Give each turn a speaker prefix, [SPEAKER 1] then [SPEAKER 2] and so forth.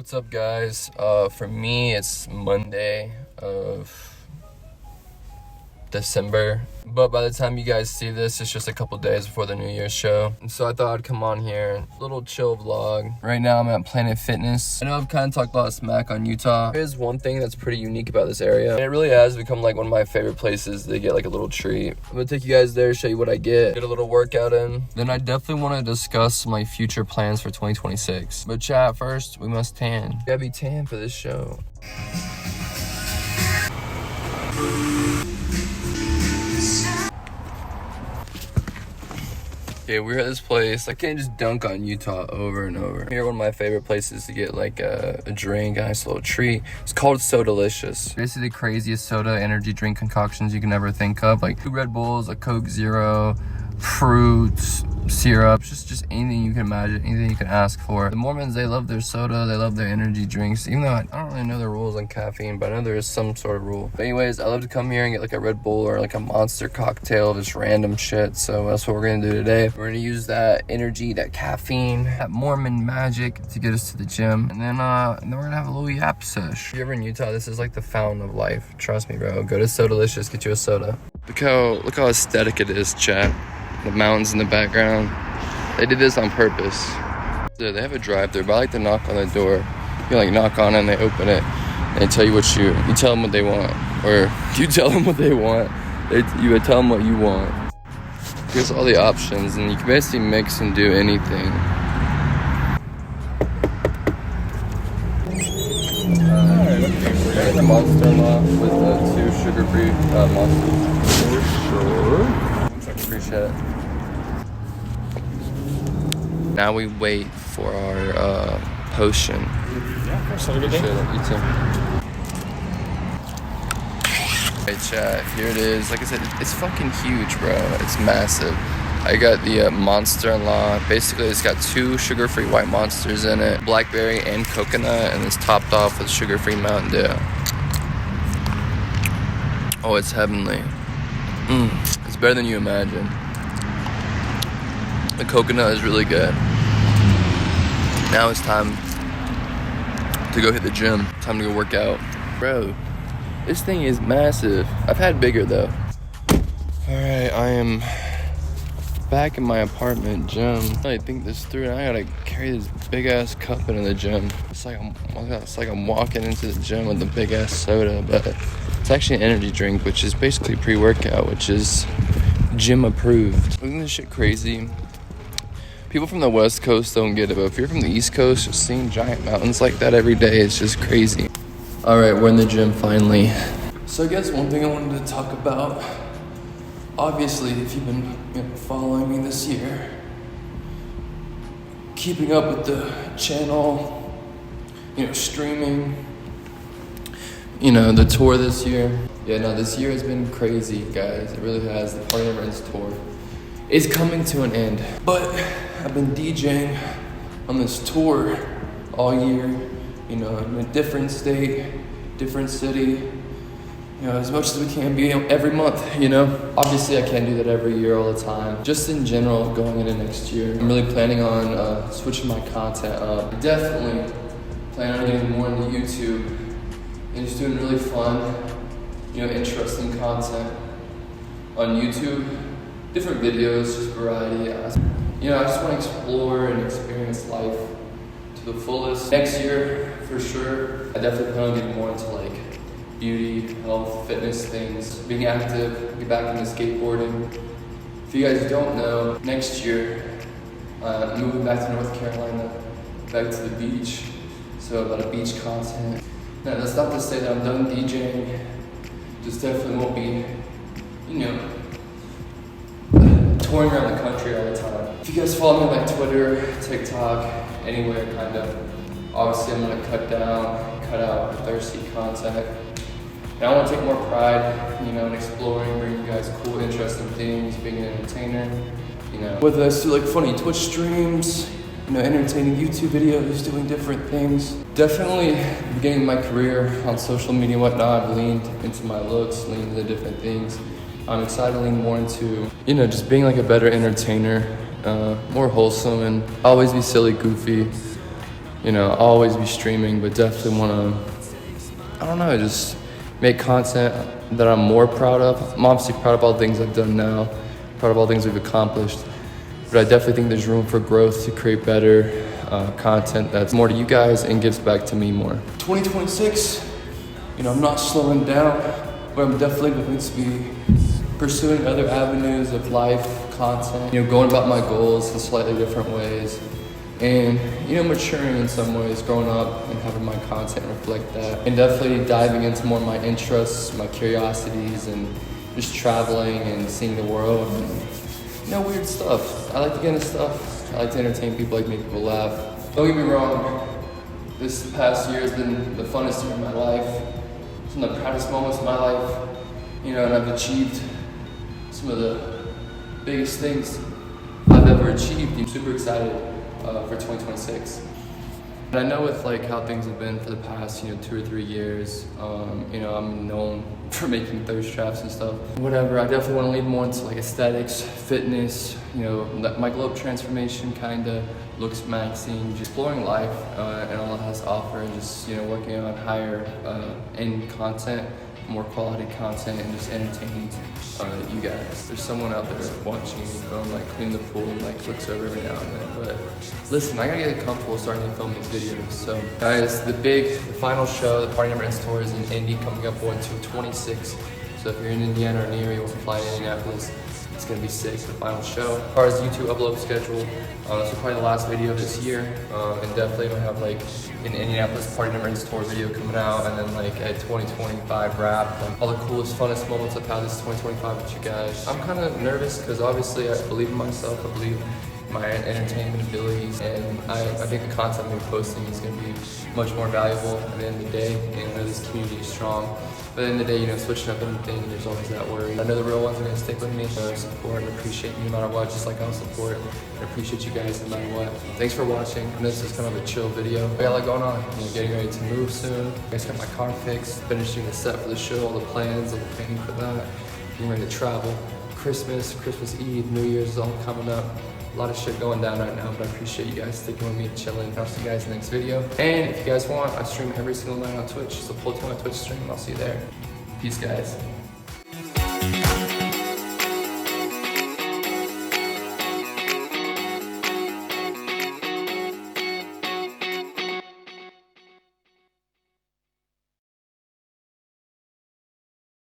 [SPEAKER 1] What's up, guys? For me, it's Monday of December, but by the time you guys see this, it's just a couple days before the New Year's show. And so I thought I'd come on here, little chill vlog. Right now I'm at Planet Fitness. I know I've kind of talked a lot of smack on Utah. There's one thing that's pretty unique about this area, and it really has become like one of my favorite places to get like a little treat. I'm gonna take you guys there, show you what I get a little workout in. Then I definitely want to discuss my future plans for 2026. But chat, first we must tan. Gotta be tan for this show. Okay, we're at this place. I can't just dunk on Utah over and over. Here, one of my favorite places to get like a drink, a nice little treat. It's called Sodalicious. Basically the craziest soda energy drink concoctions you can ever think of. Like 2 Red Bulls, a Coke Zero, fruits, syrups, just anything you can imagine, anything you can ask for. The Mormons, they love their soda, they love their energy drinks, even though I don't really know the rules on caffeine, but I know there is some sort of rule. But anyways, I love to come here and get like a Red Bull or like a Monster cocktail, just random shit. So that's what we're gonna do today. We're gonna use that energy, that caffeine, that Mormon magic to get us to the gym. And then we're gonna have a little yap sesh. If you're ever in Utah, this is like the fountain of life. Trust me, bro. Go to Sodalicious, get you a soda. Look how aesthetic it is, chat. The mountains in the background. They did this on purpose. They have a drive-thru, but I like to knock on the door. You like knock on it and they open it. And they tell you what you tell them what they want. Or you tell them what they want. You tell them what you want. Here's all the options, and you can basically mix and do anything. The Monster Law with the 2 sugar-free monsters. For sure. Appreciate it. Now we wait for our potion.
[SPEAKER 2] Yeah, of course. Have a good day.
[SPEAKER 1] You too. Hey chat, here it is. Like I said, it's fucking huge, bro. It's massive. I got the Monster-in-Law. Basically, it's got 2 sugar-free white monsters in it, blackberry and coconut, and it's topped off with sugar-free Mountain Dew. Oh, it's heavenly. It's better than you imagine. The coconut is really good. Now it's time to go hit the gym. Time to go work out. Bro, this thing is massive. I've had bigger though. Alright, I am back in my apartment gym. I think this through, and I gotta carry this big ass cup into the gym. It's like I'm walking into the gym with a big ass soda, but it's actually an energy drink, which is basically pre-workout, which is gym approved. Isn't this shit crazy? People from the West Coast don't get it, but if you're from the East Coast, just seeing giant mountains like that every day is just crazy. All right, we're in the gym finally. So I guess one thing I wanted to talk about, obviously, if you've been following me this year, keeping up with the channel, streaming, the tour this year. Yeah, no, this year has been crazy, guys. It really has. The Party Never Ends tour is coming to an end. But I've been DJing on this tour all year, in a different state, different city, as much as we can be every month, Obviously, I can't do that every year all the time. Just in general, going into next year, I'm really planning on switching my content up. Definitely plan on getting more into YouTube and just doing really fun, interesting content on YouTube. Different videos, just variety. I just want to explore and experience life to the fullest. Next year, for sure, I definitely plan on getting more into like beauty, health, fitness things, being active, get back into skateboarding. If you guys don't know, next year, I'm moving back to North Carolina, back to the beach. So a lot of beach content. Now, that's not to say that I'm done DJing. Just definitely won't be, touring around the country all the time. If you guys follow me on like Twitter, TikTok, anywhere kind of, obviously I'm gonna cut out the thirsty content. And I want to take more pride, in exploring, bringing you guys cool, interesting things, being an entertainer, Whether that's through like funny Twitch streams, entertaining YouTube videos, doing different things. Definitely beginning my career on social media and whatnot, I've leaned into my looks, leaned into different things. I'm excited to lean more into, just being like a better entertainer, more wholesome, and always be silly, goofy. You know, I'll always be streaming, but definitely want to, I don't know, just make content that I'm more proud of. I'm obviously proud of all the things I've done now, proud of all the things we've accomplished, but I definitely think there's room for growth to create better content that's more to you guys and gives back to me more. 2026, you know, I'm not slowing down, but I'm definitely going to be pursuing other avenues of life, content, you know, going about my goals in slightly different ways. And, you know, maturing in some ways, growing up and having my content reflect that. And definitely diving into more of my interests, my curiosities, and just traveling and seeing the world and, you know, weird stuff. I like to get into stuff. I like to entertain people, I like to make people laugh. Don't get me wrong, this past year has been the funnest year of my life. Some of the proudest moments of my life, you know, and I've achieved some of the biggest things I've ever achieved. I'm super excited for 2026. And I know with like how things have been for the past, you know, 2 or 3 years, you know, I'm known for making thirst traps and stuff. Whatever, I definitely want to lead more into like aesthetics, fitness, you know, my globe transformation kinda, looks maxing, just exploring life and all it has to offer, and just, you know, working on higher end content, more quality content, and just entertaining you guys. There's someone out there watching me film, like clean the pool and like looks over every now and then. But listen, I gotta get comfortable starting to film these videos. So guys, the final show, the Party Never Ends tour, is in Indy coming up on 2/26. So if you're in Indiana or near, you want to fly to Indianapolis, it's gonna be sick, the final show. As far as YouTube upload schedule, this is probably the last video of this year, and definitely gonna have like an Indianapolis Party Never Ends tour video coming out, and then like a 2025 wrap, all the coolest, funnest moments I've had this 2025 with you guys. I'm kind of nervous because obviously I believe in myself, I believe in my entertainment abilities, and I think the content I'm posting is gonna be much more valuable at the end of the day, and I know this community is strong. But at the end of the day, you know, switching up anything, there's always that worry. I know the real ones are gonna stick with me, so support and appreciate me no matter what, just like I'll support and appreciate you guys no matter what. Thanks for watching. I know this is kind of a chill video. I got a lot going on. You know, getting ready to move soon. I just got my car fixed, finishing the set for the show, all the plans, all the planning for that. Getting ready to travel. Christmas Eve, New Year's is all coming up. A lot of shit going down right now, but I appreciate you guys sticking with me and chilling. I'll see you guys in the next video. And if you guys want, I stream every single night on Twitch, so pull to my Twitch stream and I'll see you there. Peace, guys.